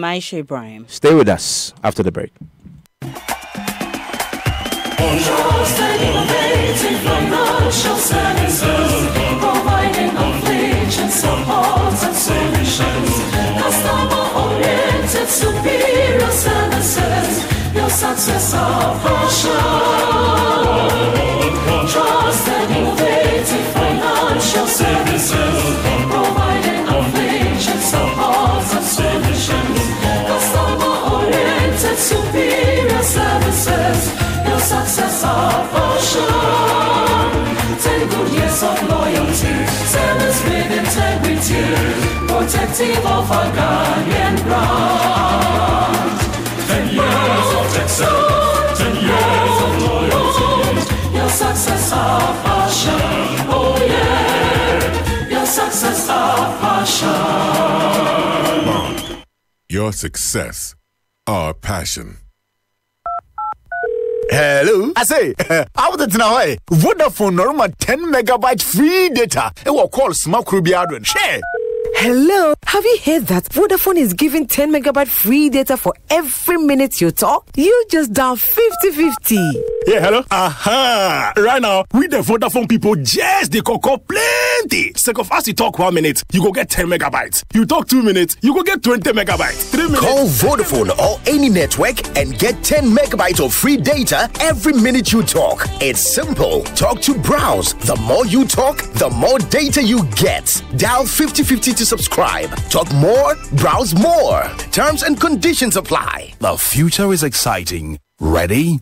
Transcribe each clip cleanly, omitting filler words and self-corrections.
am Aisha Ibrahim. Stay with us after the break. Innovative financial services, providing knowledge and support and solutions, customer-oriented superior services, your success our passion. Trusted innovative financial services, providing knowledge and support and solutions, customer-oriented superior services, your success our passion. 10 good years of loyalty, service with integrity, protective of our Ghanaian brand. 10 years of excellence, 10 years of loyalty, your success our passion. Oh yeah, your success our passion. Your success our passion. Hello, I say, how did now? Vodafone normal 10 megabyte free data. It will call Smart Rubiadron. Share. Hello, have you heard that Vodafone is giving 10 megabyte free data for every minute you talk? You just dial 50/50. Yeah, hello. Aha! Right now, we the Vodafone people just they call plenty. Sake of us, you talk 1 minute, you go get 10 megabytes. You talk 2 minutes, you go get 20 megabytes. 3 minutes. Call Vodafone or any network and get 10 megabytes of free data every minute you talk. It's simple. Talk to browse. The more you talk, the more data you get. Dial 50/50 to subscribe. Talk more, browse more. Terms and conditions apply. The future is exciting. Ready?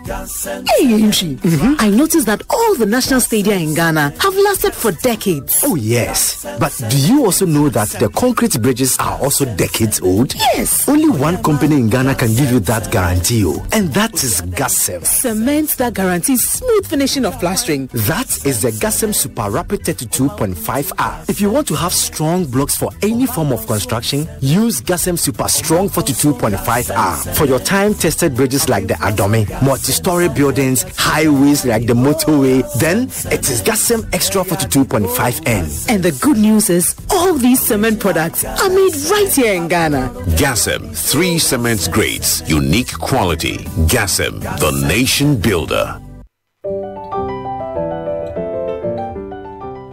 Hey, Yimshi. I noticed that all the national stadia in Ghana have lasted for decades. Oh, yes. But do you also know that the concrete bridges are also decades old? Yes. Only one company in Ghana can give you that guarantee, and that is Gasem. Cement that guarantees smooth finishing of plastering. That is the Gasem Super Rapid 32.5R. If you want to have strong blocks for any form of construction, use Gasem Super Strong 42.5R. For your time-tested bridges like the Adome, multi-story buildings, highways like the motorway, then it is Gasem Extra 42.5N. And the good news is, all these cement products are made right here in Ghana. Gasem, 3 cement grades, unique quality. Gasem, the nation builder.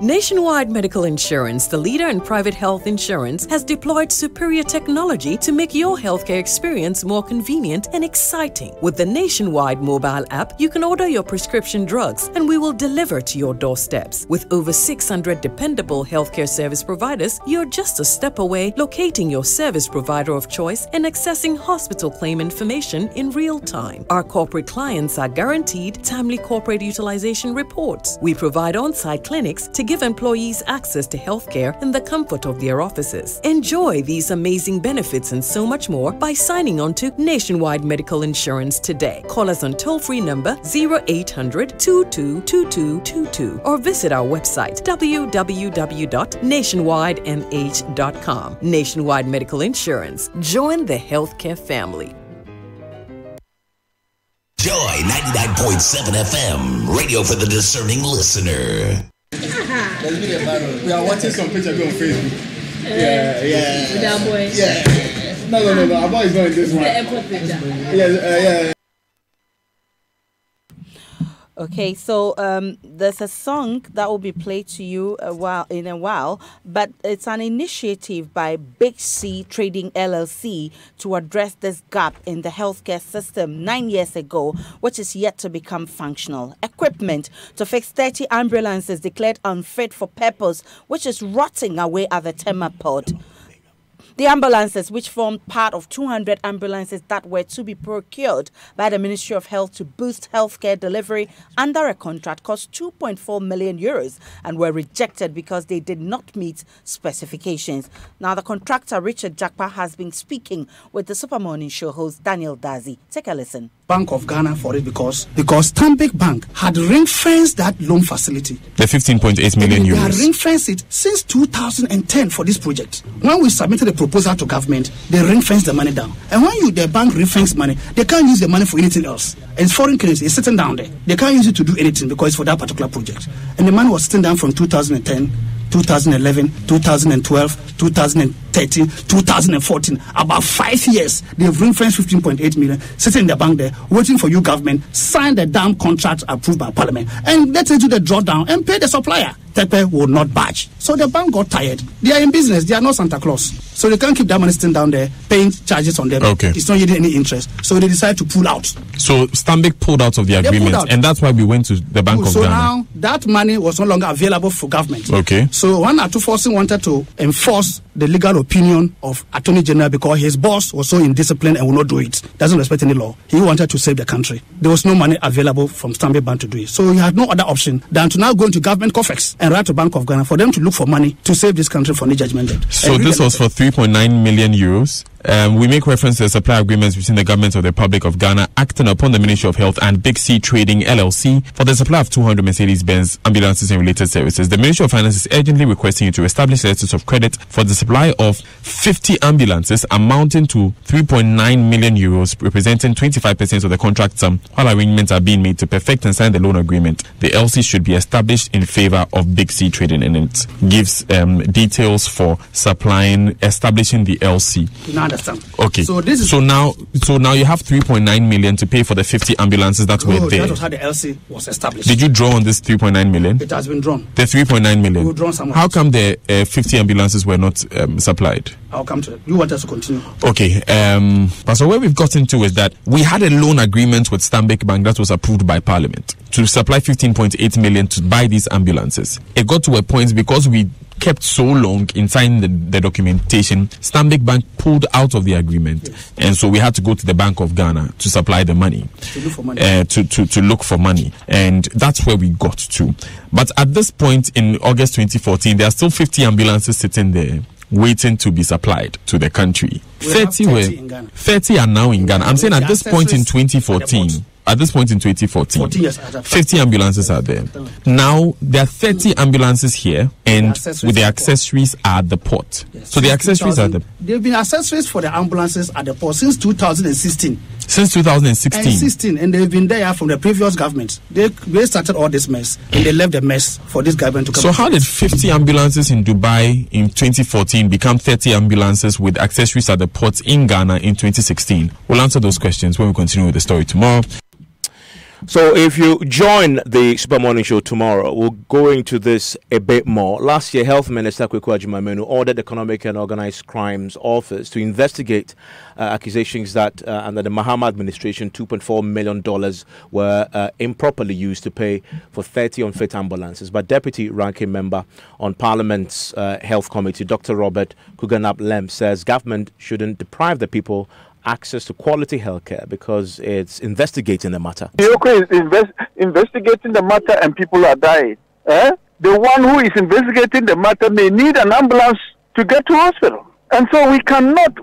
Nationwide Medical Insurance, the leader in private health insurance, has deployed superior technology to make your healthcare experience more convenient and exciting. With the Nationwide mobile app, you can order your prescription drugs and we will deliver to your doorsteps. With over 600 dependable healthcare service providers, you're just a step away locating your service provider of choice and accessing hospital claim information in real time. Our corporate clients are guaranteed timely corporate utilization reports. We provide on-site clinics to give employees access to healthcare in the comfort of their offices. Enjoy these amazing benefits and so much more by signing on to Nationwide Medical Insurance today. Call us on toll-free number 0800-222222 or visit our website www.nationwidemh.com. Nationwide Medical Insurance. Join the healthcare family. Joy 99.7 FM, radio for the discerning listener. We are watching some picture go on Facebook. With our boy. Yeah. No. Our boy is not in this one. The airport picture. Yeah. Okay, so there's a song that will be played to you in a while, but it's an initiative by Big C Trading LLC to address this gap in the healthcare system 9 years ago, which is yet to become functional. Equipment to fix 30 ambulances declared unfit for purpose, which is rotting away at the Tema Pod. The ambulances, which formed part of 200 ambulances that were to be procured by the Ministry of Health to boost healthcare delivery under a contract, cost 2.4 million euros and were rejected because they did not meet specifications. Now, the contractor, Richard Jakpa, has been speaking with the Super Morning Show host, Daniel Dazi. Take a listen. Bank of Ghana for it because Stanbic Bank had ring-fenced that loan facility. The 15.8 million euros. They had ring-fenced it since 2010 for this project. When we submitted the proposal to government, they ring-fenced the money down. And when the bank ring-fence money, they can't use the money for anything else. And it's foreign currency, it's sitting down there. They can't use it to do anything because it's for that particular project. And the money was sitting down from 2010 2011, 2012, 2013, 2014. About 5 years, they've ring-fenced 15.8 million, sitting in the bank there, waiting for you government, sign the damn contract approved by Parliament, and let it do the drawdown and pay the supplier. Tepe will not budge. So the bank got tired. They are in business. They are not Santa Claus. So they can't keep that money sitting down there, paying charges on them. Okay. It's not yielding any interest. So they decided to pull out. So Stanbic pulled out of the agreement, and that's why we went to the Bank of Ghana. So now that money was no longer available for government. Okay. So when Atuforsin wanted to enforce the legal opinion of Attorney General because his boss was so indisciplined and would not do it, doesn't respect any law, he wanted to save the country. There was no money available from Stanbic Bank to do it. So he had no other option than to now go into government coffers and write to Bank of Ghana for them to look for money to save this country from the judgment debt. So this was for 3.9 million euros. We make reference to the supply agreements between the government of the Republic of Ghana acting upon the Ministry of Health and Big C Trading LLC for the supply of 200 Mercedes-Benz ambulances and related services. The Ministry of Finance is urgently requesting you to establish letters of credit for the supply of 50 ambulances amounting to 3.9 million euros, representing 25% of the contract sum, while arrangements are being made to perfect and sign the loan agreement. The LC should be established in favor of Big C Trading, and it gives details for establishing the LC. Understand. Okay. So this is so now you have 3.9 million to pay for the 50 ambulances that were there. That was how the LC was established. Did you draw on this 3.9 million? It has been drawn. The 3.9 million. We've drawn some. How come the 50 ambulances were not supplied? I'll come to it. You want us to continue? Okay. So where we've gotten to is that we had a loan agreement with Stanbic Bank that was approved by Parliament to supply 15.8 million to buy these ambulances. It got to a point because we kept so long in signing the documentation, Stanbic Bank pulled out of the agreement, yes. And so we had to go to the Bank of Ghana to supply the money, to look for money, to look for money, and that's where we got to. But at this point in August 2014, there are still 50 ambulances sitting there waiting to be supplied to the country. 30 are now in Ghana. I'm saying at this point in 2014. At this point in 2014, 50 ambulances are there. Now, there are 30 ambulances here, and with the accessories at the port. Yes. So the accessories are the... There have been accessories for the ambulances at the port since 2016. Since 2016? And they've been there from the previous government. They started all this mess, and they left the mess for this government to come. So how did 50 ambulances in Dubai in 2014 become 30 ambulances with accessories at the port in Ghana in 2016? We'll answer those questions when we continue with the story tomorrow. So if you join the Super Morning Show tomorrow, we'll go into this a bit more. Last year, Health Minister Kweku Adjumamenu ordered the Economic and Organised Crimes Office to investigate accusations that under the Mahama administration, $2.4 million were improperly used to pay for 30 unfit ambulances. But Deputy Ranking Member on Parliament's Health Committee, Dr. Robert Kuganap-Lem, says government shouldn't deprive the people access to quality healthcare because it's investigating the matter. Yoko is investigating the matter and people are dying. The one who is investigating the matter may need an ambulance to get to hospital. And so we cannot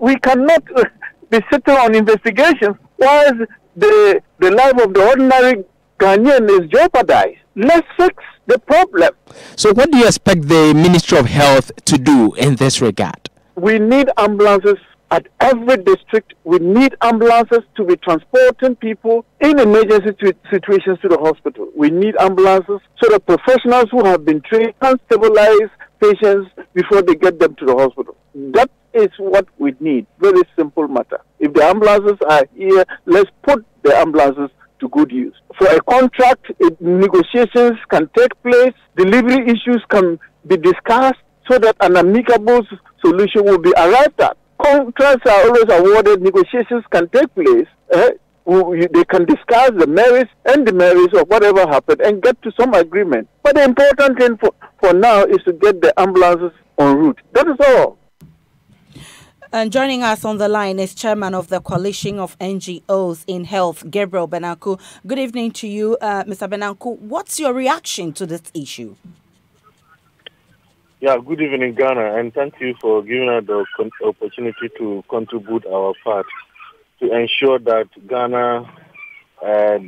be sitting on investigations while the life of the ordinary Ghanaian is jeopardized. Let's fix the problem. So what do you expect the Ministry of Health to do in this regard? We need ambulances at every district. We need ambulances to be transporting people in emergency situations to the hospital. We need ambulances so that professionals who have been trained can stabilize patients before they get them to the hospital. That is what we need. Very simple matter. If the ambulances are here, let's put the ambulances to good use. For a contract, negotiations can take place, delivery issues can be discussed so that an amicable solution will be arrived at. Contracts are always awarded, negotiations can take place, they can discuss the merits and demerits of whatever happened and get to some agreement. But the important thing for now is to get the ambulances en route. That is all. And joining us on the line is Chairman of the Coalition of NGOs in Health, Gabriel Benanku. Good evening to you, Mr. Benanku. What's your reaction to this issue? Yeah, good evening, Ghana, and thank you for giving us the opportunity to contribute our part to ensure that Ghana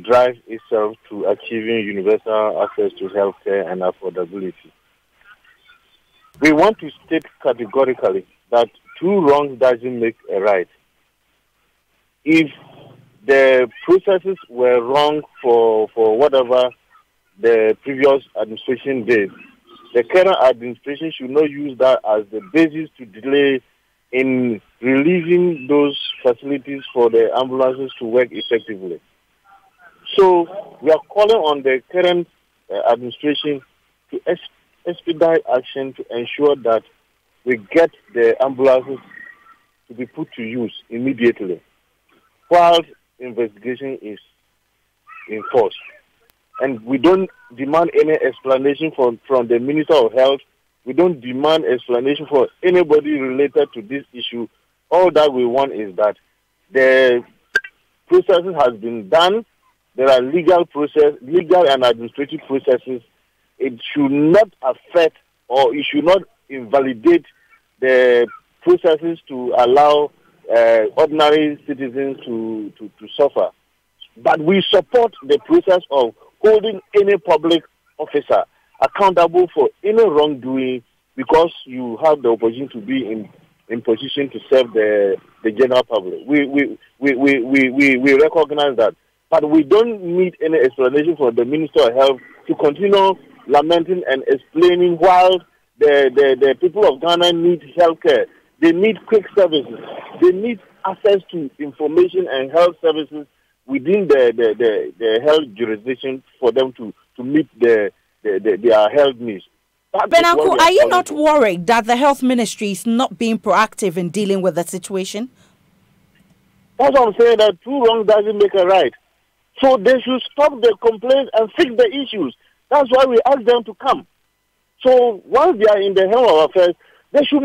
drives itself to achieving universal access to healthcare and affordability. We want to state categorically that two wrongs doesn't make a right. If the processes were wrong for whatever the previous administration did, the current administration should not use that as the basis to delay in releasing those facilities for the ambulances to work effectively. So we are calling on the current administration to expedite action to ensure that we get the ambulances to be put to use immediately while investigation is in force. And we don't demand any explanation from the Minister of Health. We don't demand explanation for anybody related to this issue. All that we want is that the processes has been done. There are legal and administrative processes. It should not affect or it should not invalidate the processes to allow ordinary citizens to suffer. But we support the process of holding any public officer accountable for any wrongdoing because you have the opportunity to be in position to serve the general public. We recognize that. But we don't need any explanation from the Minister of Health to continue lamenting and explaining while the people of Ghana need health care. They need quick services. They need access to information and health services within the health jurisdiction for them to meet their health needs. Benanku, are you not worried that the health ministry is not being proactive in dealing with the situation? That's what I'm saying, that two wrongs doesn't make a right. So they should stop the complaints and fix the issues. That's why we ask them to come. So once they are in the helm of affairs, they should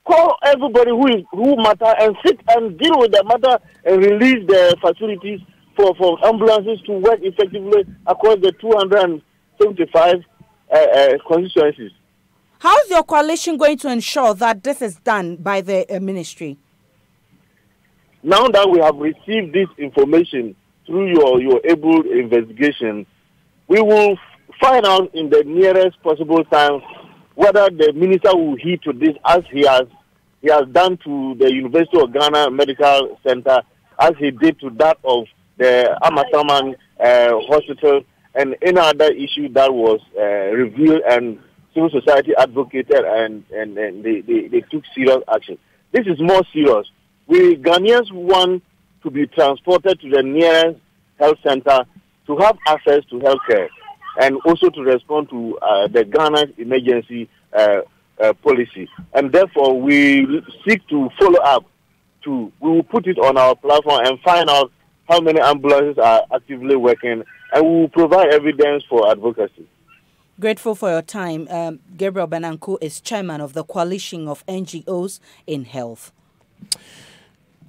call everybody who matter and sit and deal with the matter and release the facilities for ambulances to work effectively across the 275 constituencies. How is your coalition going to ensure that this is done by the ministry? Now that we have received this information through your able investigation, we will find out in the nearest possible time whether the minister will heed to this as he has done to the University of Ghana Medical Center, as he did to that of the Amasaman Hospital, and any other issue that was revealed and civil society advocated and they took serious action. This is more serious. We Ghanaians want to be transported to the nearest health center to have access to health care and also to respond to the Ghana emergency policy. And therefore, we seek to follow up. We will put it on our platform and find out how many ambulances are actively working, and we will provide evidence for advocacy. Grateful for your time. Gabriel Benanku is chairman of the Coalition of NGOs in Health.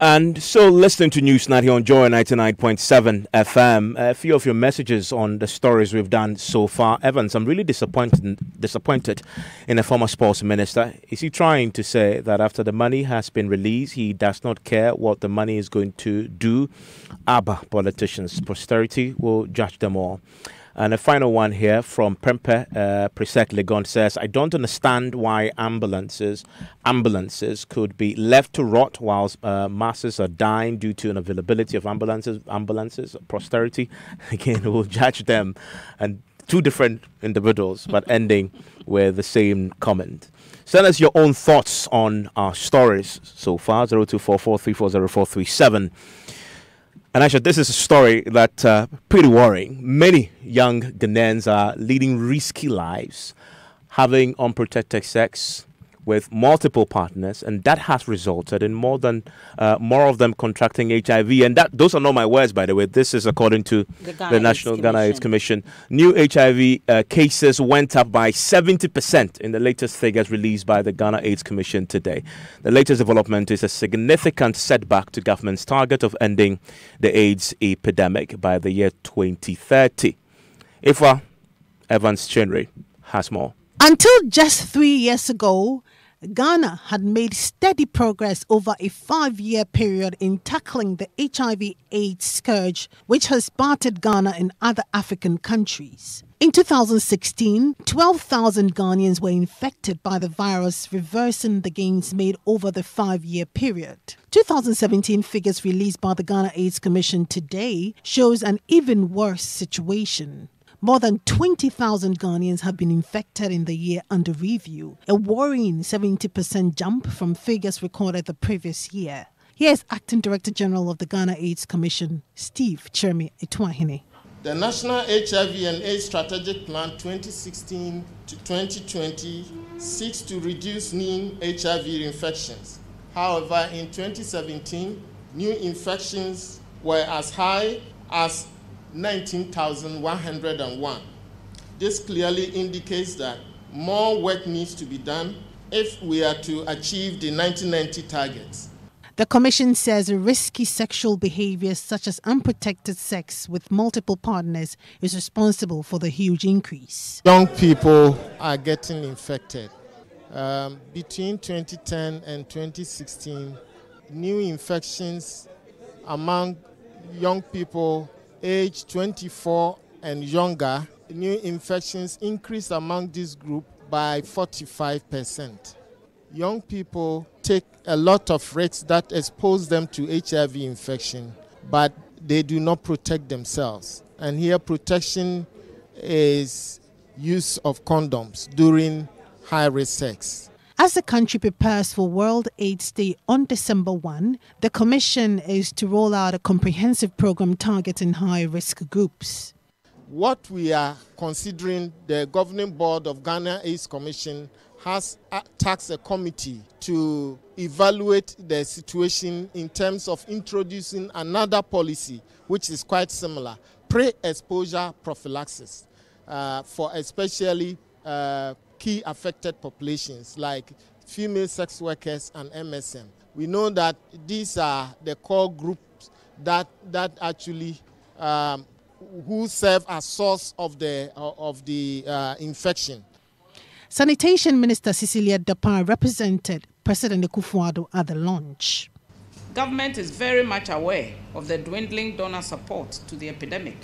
And so, listening to Newsnight here on Joy 99.7 FM, a few of your messages on the stories we've done so far. Evans, I'm really disappointed in a former sports minister. Is he trying to say that after the money has been released, he does not care what the money is going to do? Abba politicians, posterity will judge them all. And a final one here from Prempe Presec Legon says, I don't understand why ambulances could be left to rot whilst masses are dying due to unavailability of ambulances, posterity. Again, we'll judge them. And two different individuals, but ending with the same comment. Send us your own thoughts on our stories so far, 0244340437. And actually, this is a story that's pretty worrying. Many young Ghanaians are leading risky lives, having unprotected sex with multiple partners, and that has resulted in more of them contracting HIV. And those are not my words, by the way. This is according to the National Ghana AIDS Commission. New HIV cases went up by 70% in the latest figures released by the Ghana AIDS Commission today. The latest development is a significant setback to government's target of ending the AIDS epidemic by the year 2030. Ifa Evans Chenry has more. Until just 3 years ago, Ghana had made steady progress over a 5-year period in tackling the HIV/AIDS scourge, which has battered Ghana and other African countries. In 2016, 12,000 Ghanaians were infected by the virus, reversing the gains made over the 5-year period. 2017 figures released by the Ghana AIDS Commission today shows an even worse situation. More than 20,000 Ghanaians have been infected in the year under review, a worrying 70% jump from figures recorded the previous year. Here's Acting Director General of the Ghana AIDS Commission, Steve Chermi Etuahene. The National HIV and AIDS Strategic Plan 2016 to 2020 seeks to reduce new HIV infections. However, in 2017, new infections were as high as 19,101. This clearly indicates that more work needs to be done if we are to achieve the 1990 targets. The Commission says risky sexual behavior such as unprotected sex with multiple partners is responsible for the huge increase. Young people are getting infected. Between 2010 and 2016, new infections among young people aged 24 and younger, new infections increased among this group by 45%. Young people take a lot of risks that expose them to HIV infection, but they do not protect themselves. And here protection is use of condoms during high-risk sex. As the country prepares for World AIDS Day on December 1, the Commission is to roll out a comprehensive program targeting high-risk groups. What we are considering, the Governing Board of Ghana AIDS Commission has tasked a committee to evaluate the situation in terms of introducing another policy, which is quite similar, pre-exposure prophylaxis for especially key affected populations like female sex workers and MSM. We know that these are the core groups that actually who serve as source of the infection. Sanitation Minister Cecilia Dapan represented President Akufo-Addo at the launch. Government is very much aware of the dwindling donor support to the epidemic.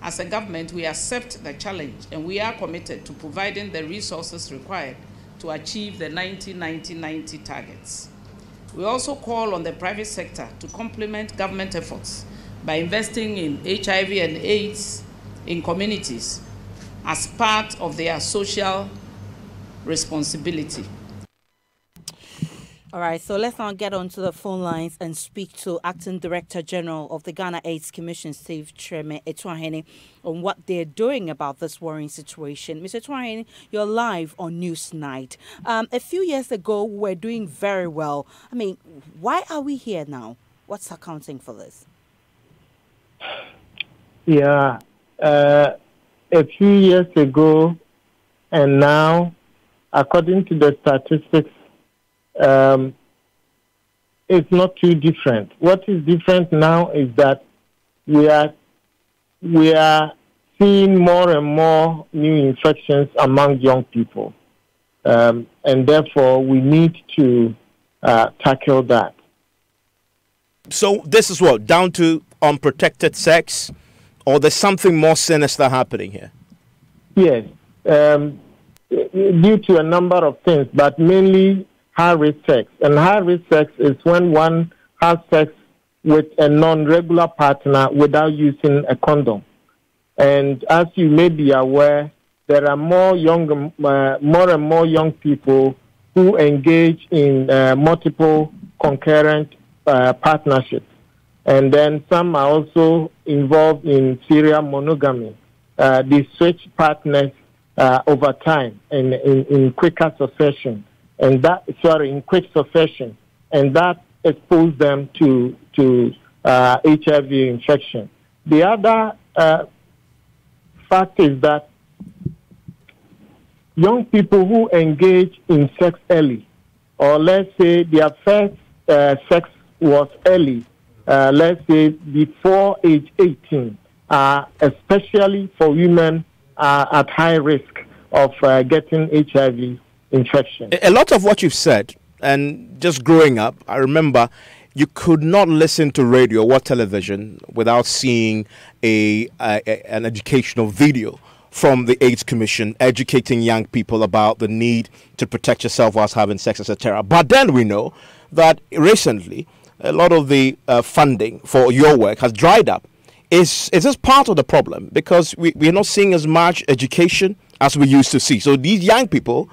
As a government, we accept the challenge and we are committed to providing the resources required to achieve the 90-90-90 targets. We also call on the private sector to complement government efforts by investing in HIV and AIDS in communities as part of their social responsibility. All right, so let's now get onto the phone lines and speak to Acting Director General of the Ghana AIDS Commission, Steve Chermi Etuahene, on what they're doing about this worrying situation. Mr. Etuahene, you're live on Newsnight. A few years ago, we were doing very well. I mean, why are we here now? What's accounting for this? Yeah, a few years ago and now, according to the statistics, it's not too different. What is different now is that we are seeing more and more new infections among young people, and therefore we need to tackle that. So this is what, down to unprotected sex, or there's something more sinister happening here? Yes, due to a number of things, but mainly high-risk sex. And high-risk sex is when one has sex with a non-regular partner without using a condom. And as you may be aware, there are more and more young people who engage in multiple concurrent partnerships. And then some are also involved in serial monogamy. They switch partners over time in quicker succession. In quick succession, and that exposes them to HIV infection. The other fact is that young people who engage in sex early, or let's say their first sex was early, let's say before age 18, especially for women, are at high risk of getting HIV infection. A lot of what you've said, and just growing up, I remember you could not listen to radio or television without seeing an educational video from the AIDS Commission educating young people about the need to protect yourself whilst having sex, etc. But then we know that recently a lot of the funding for your work has dried up. is this part of the problem? Because we're not seeing as much education as we used to see. So these young people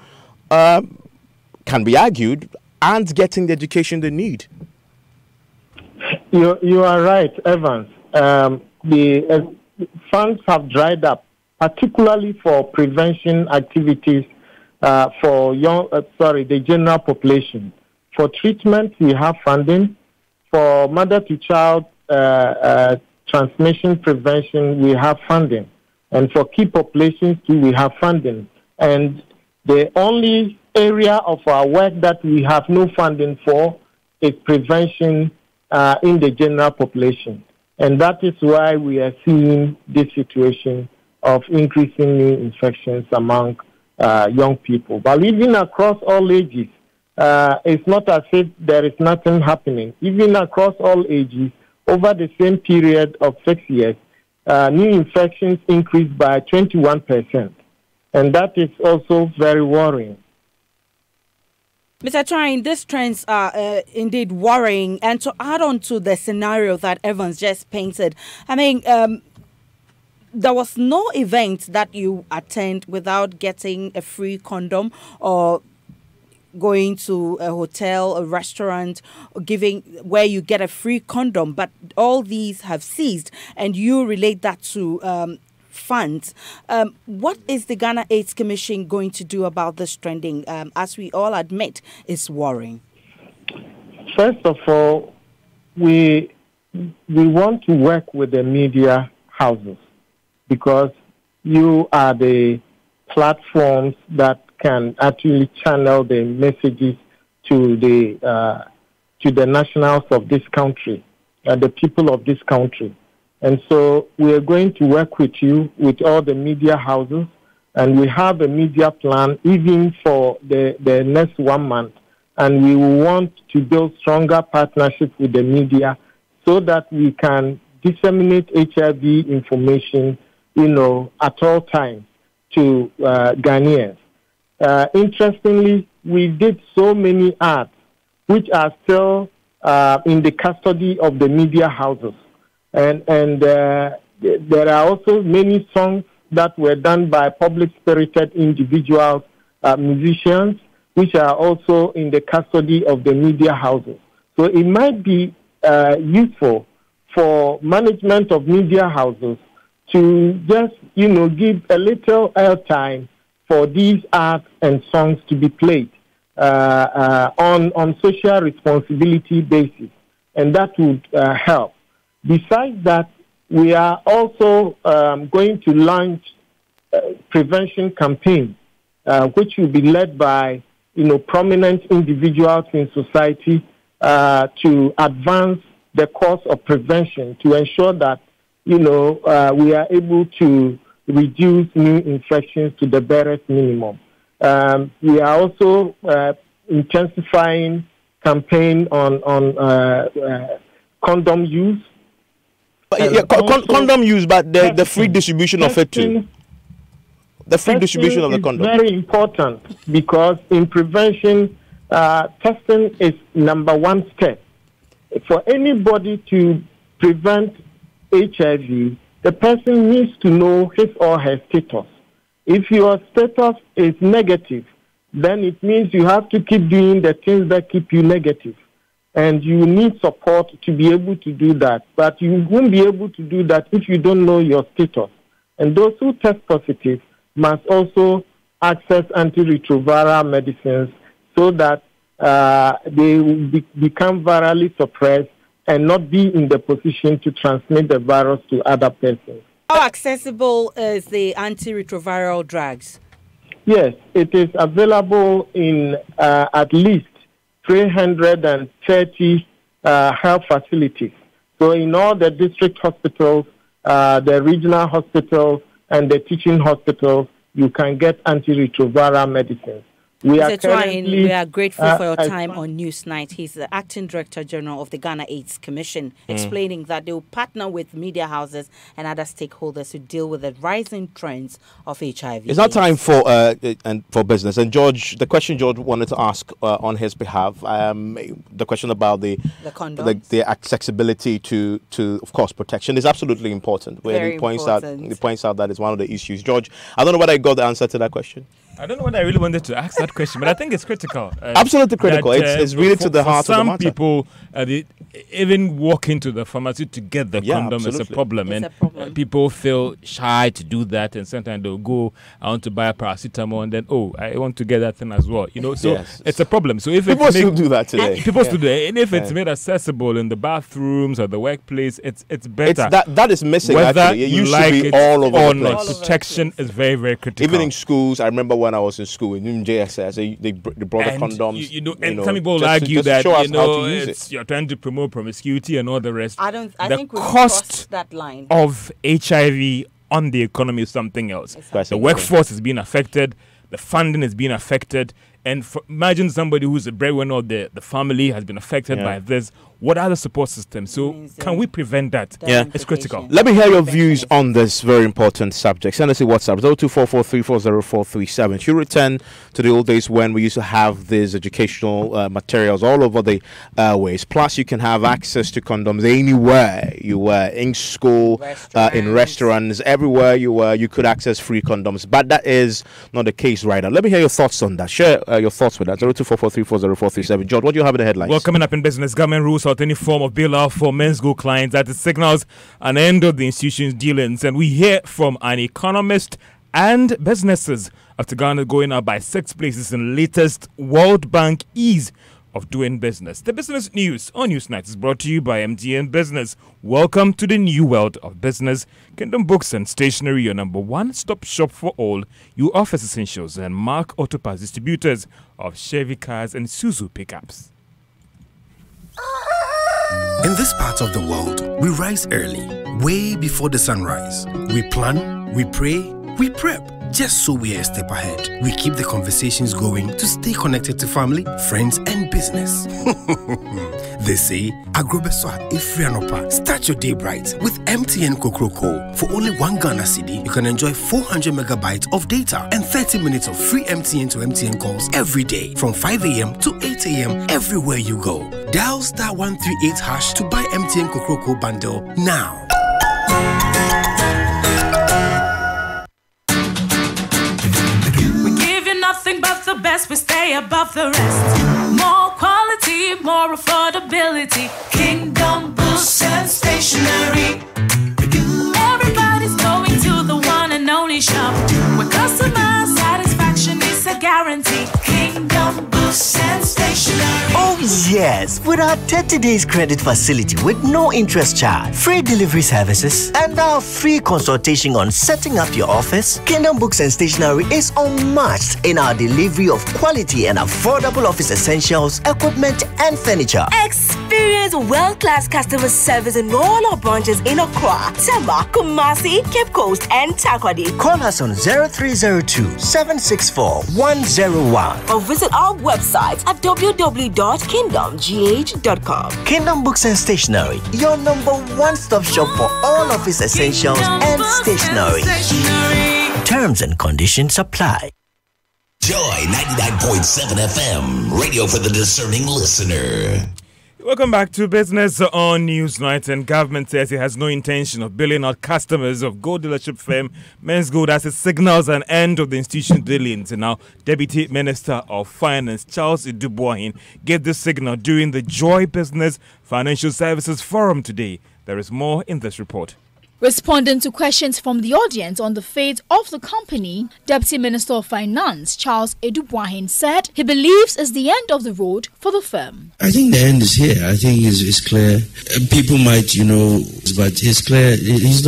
can be argued aren't getting the education they need. You are right, Evans. The funds have dried up, particularly for prevention activities for the general population. For treatment, we have funding. For mother-to-child transmission prevention, we have funding. And for key populations, too, we have funding. And the only area of our work that we have no funding for is prevention in the general population. And that is why we are seeing this situation of increasing new infections among young people. But even across all ages, it's not as if there is nothing happening. Even across all ages, over the same period of 6 years, new infections increased by 21%. And that is also very worrying. Mr. Trine, these trends are indeed worrying. And to add on to the scenario that Evans just painted, I mean, there was no event that you attend without getting a free condom or going to a hotel, a restaurant, or where you get a free condom. But all these have ceased, and you relate that to funds. What is the Ghana AIDS Commission going to do about this trending? As we all admit, it's worrying. First of all, we want to work with the media houses because you are the platforms that can actually channel the messages to the nationals of this country, the people of this country. And so we are going to work with you, with all the media houses, and we have a media plan even for the next 1 month. And we want to build stronger partnerships with the media so that we can disseminate HIV information, at all times to Ghanaians. Interestingly, we did so many ads which are still in the custody of the media houses. And there are also many songs that were done by public-spirited individuals, musicians, which are also in the custody of the media houses. So it might be useful for management of media houses to just, give a little airtime for these arts and songs to be played on social responsibility basis, and that would help. Besides that, we are also going to launch prevention campaign, which will be led by, prominent individuals in society to advance the cause of prevention to ensure that, we are able to reduce new infections to the barest minimum. We are also intensifying campaign on condom use. Condom use, but the free distribution of it too. The free distribution of the condom. Very important because in prevention, testing is number one step. For anybody to prevent HIV, the person needs to know his or her status. If your status is negative, then it means you have to keep doing the things that keep you negative. And you need support to be able to do that. But you won't be able to do that if you don't know your status. And those who test positive must also access antiretroviral medicines so that they will become virally suppressed and not be in the position to transmit the virus to other persons. How accessible is the antiretroviral drugs? Yes, it is available in at least 330 health facilities. So in all the district hospitals, the regional hospitals, and the teaching hospitals, you can get antiretroviral medicines. We are grateful for your time on Newsnight. He's the Acting Director General of the Ghana AIDS Commission, explaining that they will partner with media houses and other stakeholders to deal with the rising trends of HIV. It's now time for business. And George, the question George wanted to ask on his behalf, the question about the condoms, the accessibility to of course protection is absolutely important. Where he points out that is one of the issues. George, I don't know whether I got the answer to that question. I don't know whether I really wanted to ask that question, but I think it's critical. Absolutely critical. It's really to the heart of the matter. Some people, even walk into the pharmacy to get the condom is a problem. People feel shy to do that, and sometimes they'll go, I want to buy a paracetamol, and then, I want to get that thing as well. So it's a problem. So if people still do that today. People still do it. And if it's made accessible in the bathrooms or the workplace, it's better. That is missing, whether actually. It used to be all over the place. Protection is very, very critical. Even in schools, I remember when I was in school in JSS, they brought the condoms. And some people argue that you're trying to promote promiscuity and all the rest. I think we crossed that line of HIV on the economy is something else. The workforce is being affected. The funding is being affected. And imagine somebody who's a breadwinner of the family has been affected by this. What are the support systems? So can we prevent that? It's critical. Let me hear your views on this very important subject. Send us a WhatsApp, 0244340437. Should return to the old days when we used to have these educational materials all over the airways. Plus, you can have access to condoms anywhere you were, in school, in restaurants, everywhere you were, you could access free condoms. But that is not the case right now. Let me hear your thoughts on that. Share your thoughts with us, 0244340437. George, what do you have in the headlines? Well, coming up in business, government rules out any form of bailout for men's go clients that it signals an end of the institution's dealings. And we hear from an economist and businesses after Ghana going up by 6 places in latest World Bank ease of doing business. The business news on Newsnight is brought to you by MTN Business. Welcome to the new world of business. Kingdom Books and Stationery, your number one-stop shop for all your office essentials, and Mark Auto Parts distributors of Chevy cars and Suzu pickups. In this part of the world, we rise early, way before the sunrise. We plan, we pray, we prep, just so we are a step ahead. We keep the conversations going to stay connected to family, friends, and business. They say, Agrobeswa Ifrianopa. Start your day bright with MTN Kokroko. For only 1 Ghana cedi, you can enjoy 400 megabytes of data and 30 minutes of free MTN to MTN calls every day from 5 a.m. to 8 a.m. everywhere you go. Dial *138# to buy MTN Kokroko bundle now. Nothing but the best, we stay above the rest. More quality, more affordability. Kingdom Books and Stationery. Everybody's going to the one and only shop where customer satisfaction is a guarantee. Kingdom Books and Stationery. Oh yes, with our 30 days credit facility with no interest charge, free delivery services, and our free consultation on setting up your office, Kingdom Books and Stationery is unmatched in our delivery of quality and affordable office essentials, equipment, and furniture. Experience world-class customer service in all our branches in Accra, Tema, Kumasi, Cape Coast, and Takoradi. Call us on 0302-764-101 or visit our website at www.kingdomgh.com. Kingdom Books and Stationery, your number one-stop shop for all office essentials and stationery. Terms and conditions apply. Joy 99.7 FM, radio for the discerning listener. Welcome back to Business on Newsnight. And government says it has no intention of bailing out customers of gold dealership firm Men's Gold as it signals an end of the institution dealings. And now, Deputy Minister of Finance Charles Idubuahin gave this signal during the Joy Business Financial Services Forum today. There is more in this report. Responding to questions from the audience on the fate of the company, Deputy Minister of Finance Charles Idubuahin said he believes it's the end of the road for the firm. I think the end is here. I think it's clear. People might, but it's clear. He's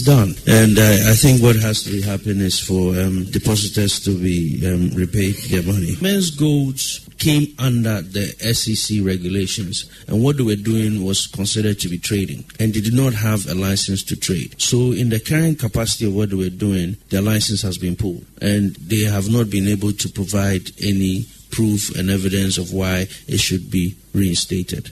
done. And I think what has to happen is for depositors to be repaid their money. Men's Gold's came under the SEC regulations, and what they were doing was considered to be trading, and they did not have a license to trade. So in the current capacity of what they were doing, their license has been pulled, and they have not been able to provide any proof and evidence of why it should be reinstated.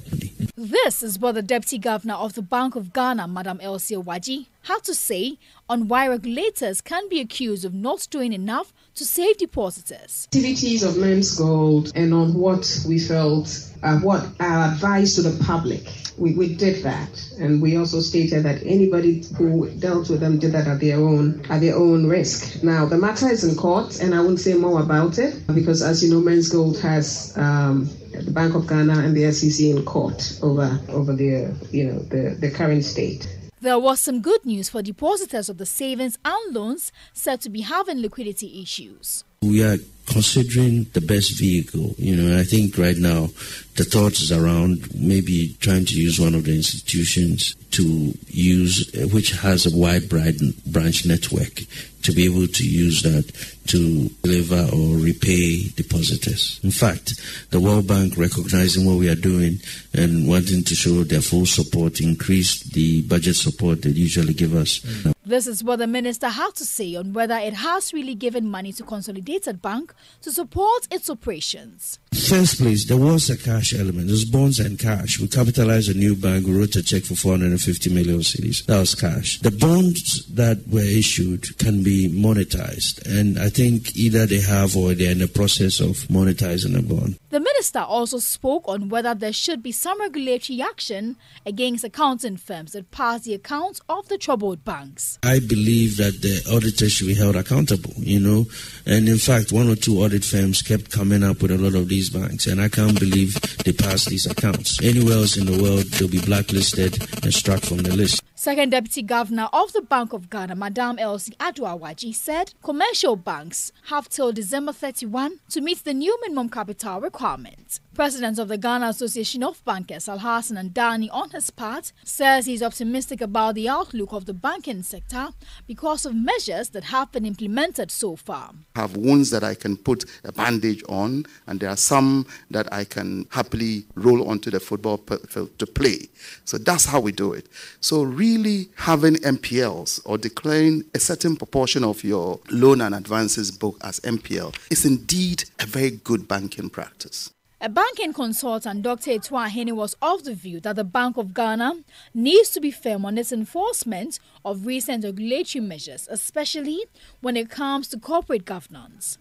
This is what the Deputy Governor of the Bank of Ghana, Madam Elsie Owaji, had to say on why regulators can be accused of not doing enough to save depositors. Activities of Men's Gold and on what we felt, what our advice to the public. We did that, and we also stated that anybody who dealt with them did that at their own risk. Now the matter is in court, and I won't say more about it because, as you know, Men's Gold has the Bank of Ghana and the SEC in court over the current state. There was some good news for depositors of the savings and loans said to be having liquidity issues. We are considering the best vehicle. I think right now the thought is around maybe trying to use one of the institutions to use, which has a wide branch network, to be able to use that to deliver or repay depositors. In fact, the World Bank, recognizing what we are doing and wanting to show their full support, increased the budget support they usually give us. This is what the minister had to say on whether it has really given money to Consolidated Bank to support its operations. First place, there was a cash element. There's bonds and cash. We capitalized a new bank. We wrote a check for 450 million cedis. That was cash. The bonds that were issued can be monetized, and I think either they have or they're in the process of monetizing a bond. The minister also spoke on whether there should be some regulatory action against accounting firms that pass the accounts of the troubled banks. I believe that the auditors should be held accountable, and in fact, one or two audit firms kept coming up with a lot of these banks, and I can't believe they passed these accounts. Anywhere else in the world, they'll be blacklisted and struck from the list. Second Deputy Governor of the Bank of Ghana, Madam Elsie Aduawaji, said commercial banks have till December 31 to meet the new minimum capital requirement. President of the Ghana Association of Bankers, Alhassan Andani, on his part, says he's optimistic about the outlook of the banking sector because of measures that have been implemented so far. I have wounds that I can put a bandage on, and there are some that I can happily roll onto the football field to play. So that's how we do it. So really having MPLs or declaring a certain proportion of your loan and advances book as MPL is indeed a very good banking practice. A banking consultant, Dr. Etwa Hene, was of the view that the Bank of Ghana needs to be firm on its enforcement of recent regulatory measures, especially when it comes to corporate governance.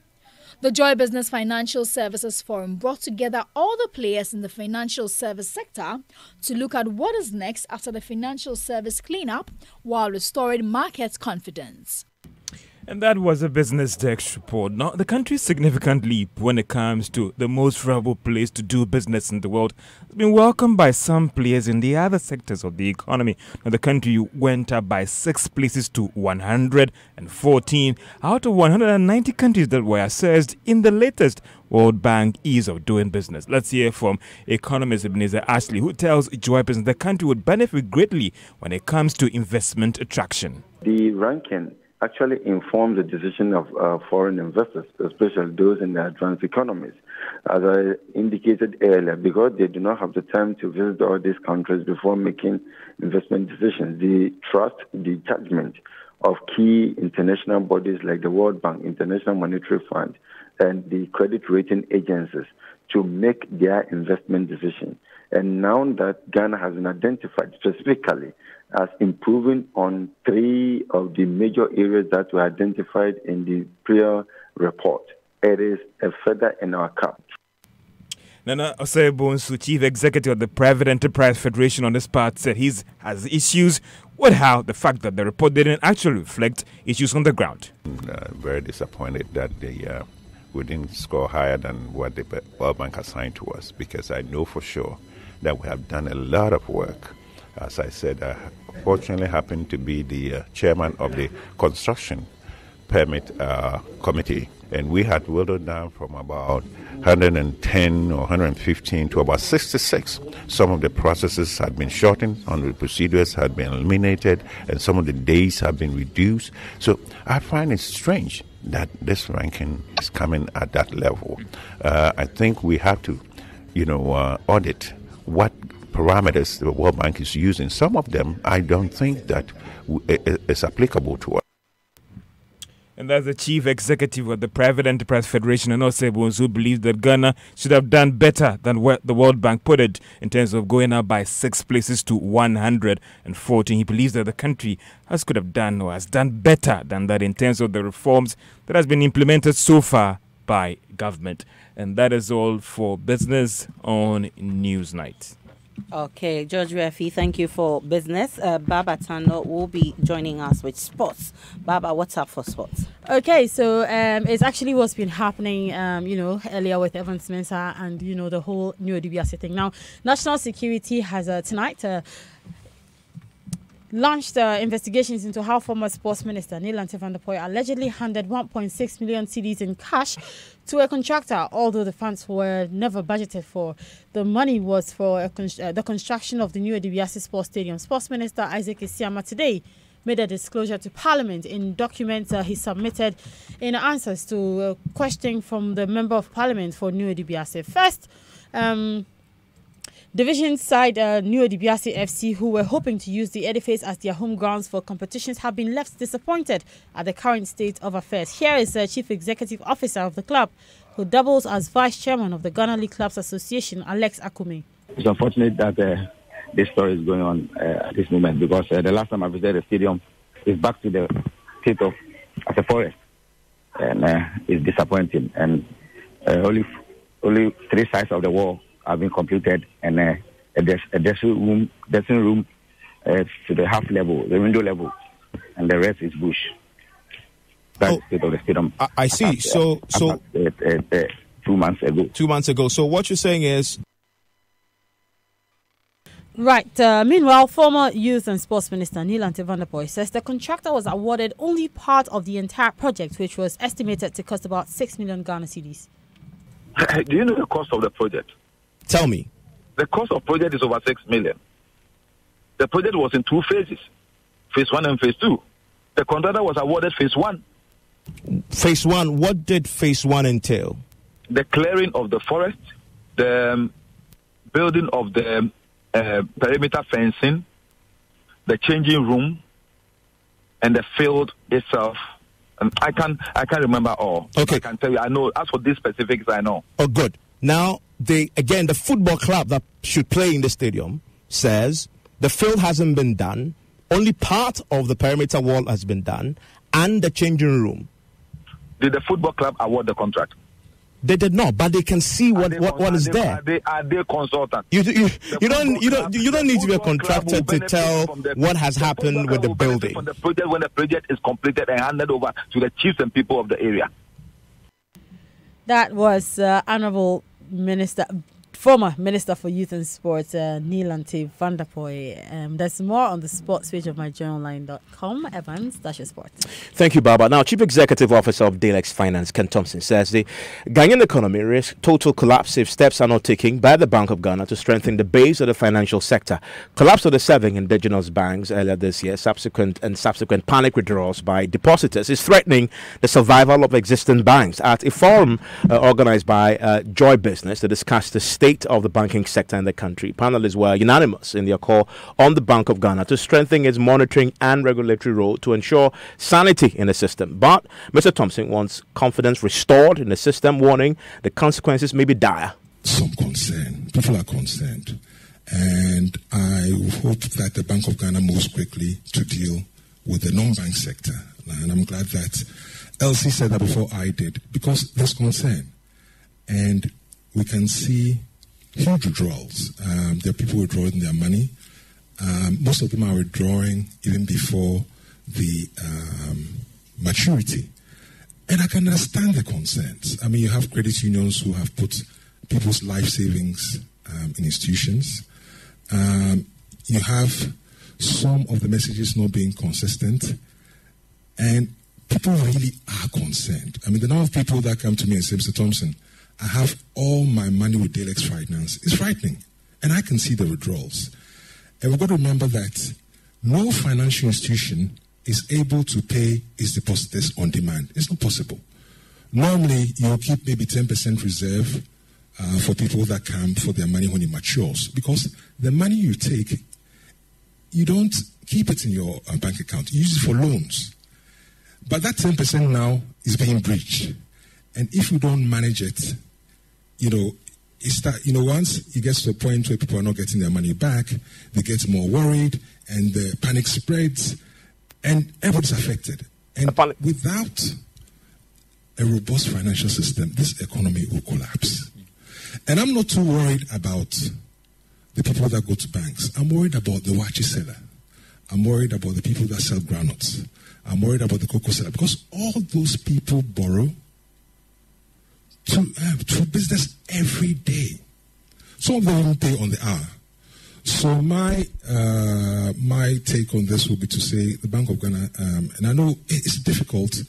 The Joy Business Financial Services Forum brought together all the players in the financial service sector to look at what is next after the financial service cleanup while restoring market confidence. And that was a Business Desk report. Now, the country's significant leap when it comes to the most favorable place to do business in the world has been welcomed by some players in the other sectors of the economy. Now, the country went up by 6 places to 114 out of 190 countries that were assessed in the latest World Bank Ease of Doing Business. Let's hear from economist Ebenezer Ashley, who tells Joy Business the country would benefit greatly when it comes to investment attraction. The ranking actually informs the decision of foreign investors, especially those in the advanced economies. As I indicated earlier, because they do not have the time to visit all these countries before making investment decisions, the trust, the judgment of key international bodies like the World Bank, International Monetary Fund, and the credit rating agencies to make their investment decisions. And now that Ghana has been identified specifically as improving on 3 of the major areas that were identified in the prior report, it is a feather in our cap. Nana Osei-Bonsu, Chief Executive of the Private Enterprise Federation, on this part said he has issues with how the fact that the report didn't actually reflect issues on the ground. Very disappointed that we didn't score higher than what the World Bank assigned to us, because I know for sure that we have done a lot of work. As I said, I fortunately happened to be the chairman of the construction permit committee, and we had whittled down from about 110 or 115 to about 66. Some of the processes had been shortened, some of the procedures had been eliminated, and some of the days have been reduced. So I find it strange that this ranking is coming at that level. I think we have to, audit what parameters the World Bank is using. Some of them, I don't think that is applicable to us. And that's the chief executive of the Private Enterprise Federation, Anose Bonsu, who believes that Ghana should have done better than what the World Bank put it in terms of going up by 6 places to 114. He believes that the country has done better than that in terms of the reforms that has been implemented so far by government. And that is all for Business on Newsnight. Okay, George Refi, thank you for business. Baba Tano will be joining us with sports. Baba, what's up for sports? Okay, so it's actually what's been happening, earlier with Evans Mensah and, the whole New DBS thing. Now, National Security has tonight launched investigations into how former sports minister Neelanthi van der Poy allegedly handed 1.6 million cedis in cash to a contractor, although the funds were never budgeted for. The money was for the construction of the new DBS Sports Stadium. Sports Minister Isaac Isiama today made a disclosure to Parliament in documents he submitted in answers to a question from the Member of Parliament for New DBS. First, Division side New Dibiase FC, who were hoping to use the edifice as their home grounds for competitions, have been left disappointed at the current state of affairs. Here is the Chief Executive Officer of the club, who doubles as Vice Chairman of the Ghana League Clubs Association, Alex Akume. It's unfortunate that this story is going on at this moment, because the last time I visited the stadium is back to the state of as a forest, and it's disappointing. And only 3 sides of the wall have been completed, and a dressing room to the half level, the window level, and the rest is bush. That's the state of the stadium. I see. So 2 months ago. 2 months ago. So what you're saying is. Right. Meanwhile, former Youth and Sports Minister Neelanthi van der Poy says the contractor was awarded only part of the entire project, which was estimated to cost about 6 million Ghana cedis. Do you know the cost of the project? Tell me. The cost of project is over 6 million. The project was in 2 phases, phase 1 and phase 2. The contractor was awarded phase 1. Phase 1, what did phase 1 entail? The clearing of the forest, the building of the perimeter fencing, the changing room, and the field itself. And I can't remember all. Okay. I can tell you, I know. As for these specifics, I know. Oh, good. Now, the football club that should play in the stadium says the field hasn't been done, only part of the perimeter wall has been done, and the changing room. Did the football club award the contract? They did not, but they can see what is there. Are they consultants? You don't need to be a contractor to tell what has happened with the building. From the project, when the project is completed and handed over to the chiefs and people of the area. That was Honourable former Minister for Youth and Sports, Neelanthi van der Poy. There's more on the sports page of myjournalline.com. Evans, that's your sports. Thank you, Baba. Now, Chief Executive Officer of Dalex Finance, Ken Thompson, says the Ghanaian economy risks total collapse if steps are not taken by the Bank of Ghana to strengthen the base of the financial sector. Collapse of the 7 indigenous banks earlier this year, subsequent panic withdrawals by depositors, is threatening the survival of existing banks. At a forum organized by Joy Business to discuss the state of the banking sector in the country, panelists were unanimous in their call on the Bank of Ghana to strengthen its monitoring and regulatory role to ensure sanity in the system. But Mr. Thompson wants confidence restored in the system, warning the consequences may be dire. Some concern. People are concerned. And I hope that the Bank of Ghana moves quickly to deal with the non-bank sector. And I'm glad that Elsie said that before I did, because there's concern. And we can see huge withdrawals. There are people withdrawing their money. Most of them are withdrawing even before the maturity. And I can understand the concerns. I mean, you have credit unions who have put people's life savings in institutions. You have some of the messages not being consistent. And people really are concerned. I mean, the number of people that come to me and say, Mr. Thompson, I have all my money with Dalex Finance. It's frightening. And I can see the withdrawals. And we've got to remember that no financial institution is able to pay its depositors on demand. It's not possible. Normally, you'll keep maybe 10% reserve for people that come for their money when it matures, because the money you take, you don't keep it in your bank account. You use it for loans. But that 10% now is being breached. And if you don't manage it, once it gets to a point where people are not getting their money back, they get more worried, and the panic spreads, and everybody's affected. And without a robust financial system, this economy will collapse. And I'm not too worried about the people that go to banks. I'm worried about the wachi seller. I'm worried about the people that sell granules. I'm worried about the cocoa seller, because all those people borrow to business every day. Some of them won't pay on the hour. So my take on this will be to say the Bank of Ghana, and I know it's difficult,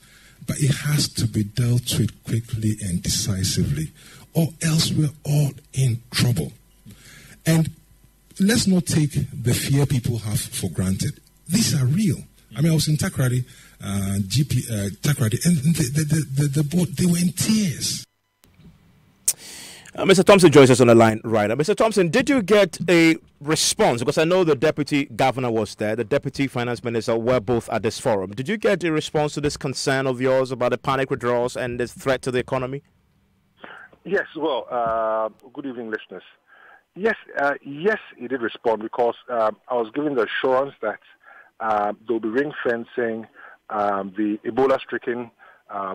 but it has to be dealt with quickly and decisively, or else we're all in trouble. And let's not take the fear people have for granted. These are real. I mean, I was in Takoradi, Takoradi, and the board, they were in tears. Mr. Thompson joins us on the line right now. Mr. Thompson, did you get a response? Because I know the deputy governor was there, the deputy finance minister were both at this forum. Did you get a response to this concern of yours about the panic withdrawals and this threat to the economy? Yes, well, good evening, listeners. Yes, he did respond, because I was given the assurance that they'll be ring fencing the Ebola-stricken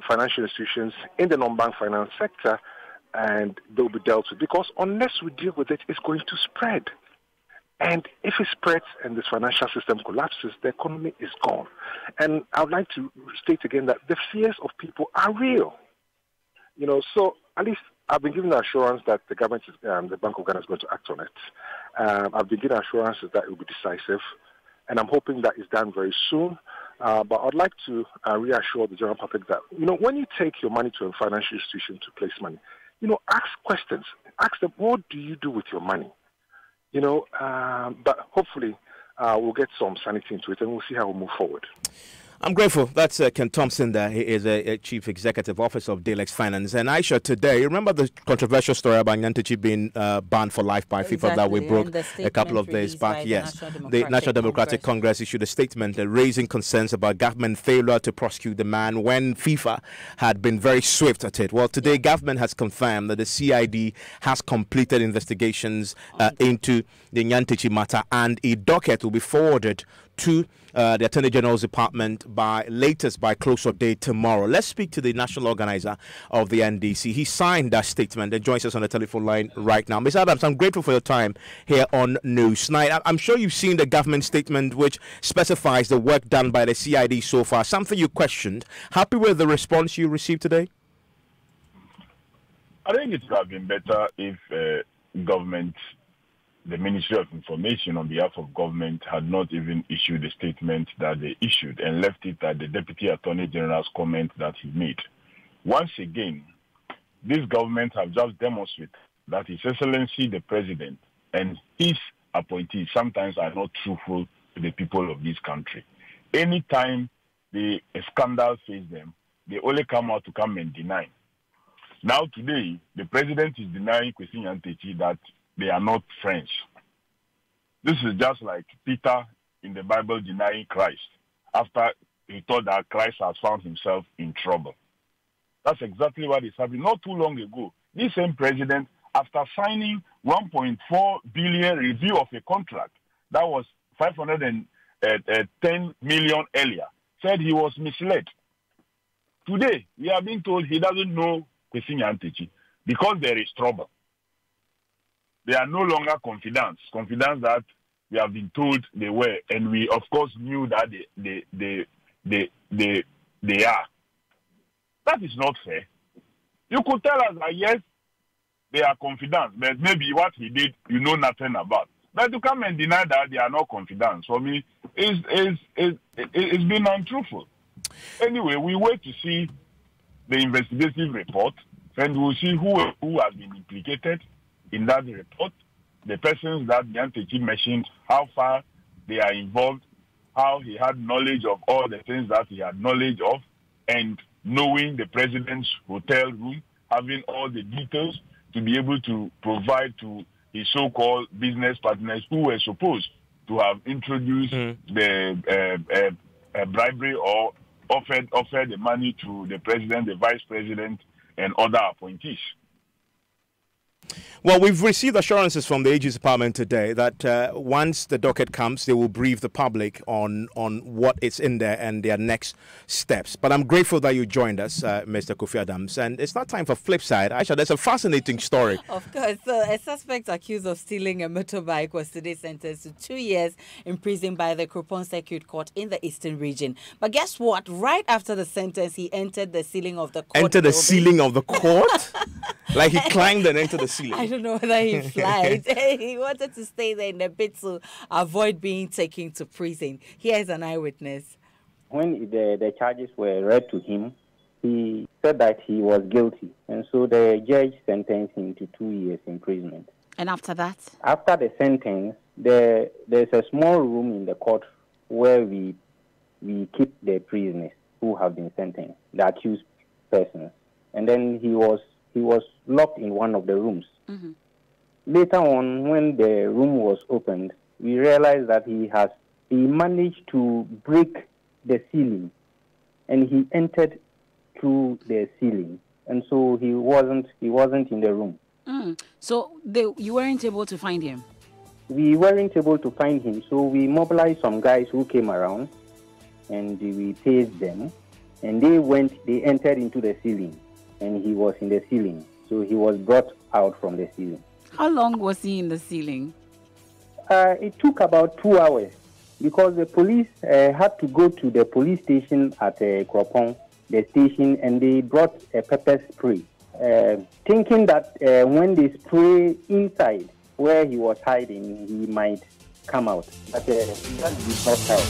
financial institutions in the non-bank finance sector, and they'll be dealt with. Because unless we deal with it, it's going to spread. And if it spreads and this financial system collapses, the economy is gone. And I would like to state again that the fears of people are real. So at least I've been given the assurance that the government, the Bank of Ghana, is going to act on it. I've been given assurances that it will be decisive, and I'm hoping that it's done very soon. But I'd like to reassure the general public that, when you take your money to a financial institution to place money, ask questions. Ask them, what do you do with your money? But hopefully we'll get some sanity into it, and we'll see how we move forward. I'm grateful. That's Ken Thompson there. He is a Chief Executive Officer of Dalex Finance. And Aisha, today, remember the controversial story about Nyantakyi being banned for life by FIFA that we broke a couple of days back? Yes. The National Democratic Congress issued a statement raising concerns about government failure to prosecute the man when FIFA had been very swift at it. Well, today, government has confirmed that the CID has completed investigations into the Nyantakyi matter, and a docket will be forwarded to the Attorney General's Department by close of day tomorrow. Let's speak to the national organizer of the NDC. He signed that statement and joins us on the telephone line right now. Ms. Adams, I'm grateful for your time here on Newsnight. I'm sure you've seen the government statement which specifies the work done by the CID so far, something you questioned. Happy with the response you received today? I think it would have been better if the Ministry of Information on behalf of government had not even issued the statement that they issued and left it at the Deputy Attorney General's comment that he made. Once again, this government have just demonstrated that His Excellency the President and his appointees sometimes are not truthful to the people of this country. Anytime a scandal faces them, they only come out to come and deny. Now today, the President is denying Kwesi Nyantakyi that they are not friends. This is just like Peter in the Bible denying Christ after he thought that Christ has found himself in trouble. That's exactly what is happening. Not too long ago, this same president, after signing 1.4 billion review of a contract that was 510 million earlier, said he was misled. Today, we are being told he doesn't know Kwesi Nyantakyi because there is trouble. They are no longer confidants that we have been told they were, and we of course knew that they are. That is not fair. You could tell us that yes, they are confidants, but maybe what he did you know nothing about. But to come and deny that they are not confidants, for me, it's been untruthful. Anyway, we wait to see the investigative report, and we'll see who has been implicated in that report, the persons that Nyantakyi mentioned, how far they are involved, how he had knowledge of all the things that he had knowledge of, and knowing the president's hotel room, having all the details to be able to provide to his so-called business partners who were supposed to have introduced the bribery or offered the money to the president, the vice president, and other appointees. Well, we've received assurances from the AG's department today that once the docket comes, they will brief the public on what is in there and their next steps. But I'm grateful that you joined us, Mr. Kofi Adams. And it's not time for flip side. Aisha, there's a fascinating story. Of course. So a suspect accused of stealing a motorbike was today sentenced to 2 years in prison by the Kropon Circuit Court in the Eastern Region. But guess what? Right after the sentence, he entered the ceiling of the court. Entered the ceiling of the court? Like he climbed and entered the ceiling. I don't know whether he flied. He wanted to stay there in a bit to avoid being taken to prison. Here is an eyewitness. When the charges were read to him, he said that he was guilty. And so the judge sentenced him to 2 years imprisonment. And after that? After the sentence, there's a small room in the court where we keep the prisoners who have been sentenced, the accused persons. And then he was locked in one of the rooms. Mm-hmm. Later on, when the room was opened, we realized that he managed to break the ceiling, and he entered through the ceiling, and so he wasn't in the room. So you weren't able to find him? We weren't able to find him, so we mobilized some guys who came around, and we paged them, and they entered into the ceiling, and he was in the ceiling. So he was brought out from the ceiling. How long was he in the ceiling? It took about 2 hours because the police had to go to the police station at Kropon, the station, and they brought a pepper spray, thinking that when they spray inside where he was hiding, he might come out. But that did not help.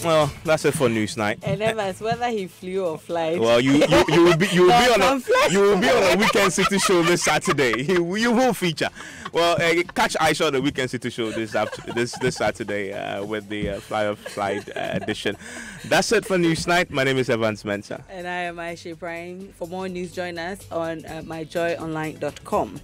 Well, that's it for Newsnight. And Evans, whether he flew or flied. Well, you will be on a Weekend City show this Saturday. You will feature. Well, catch Aisha on the Weekend City show this Saturday with the Fly edition. That's it for Newsnight. My name is Evans Mensah. And I am Aisha Ibrahim. For more news, join us on myjoyonline.com.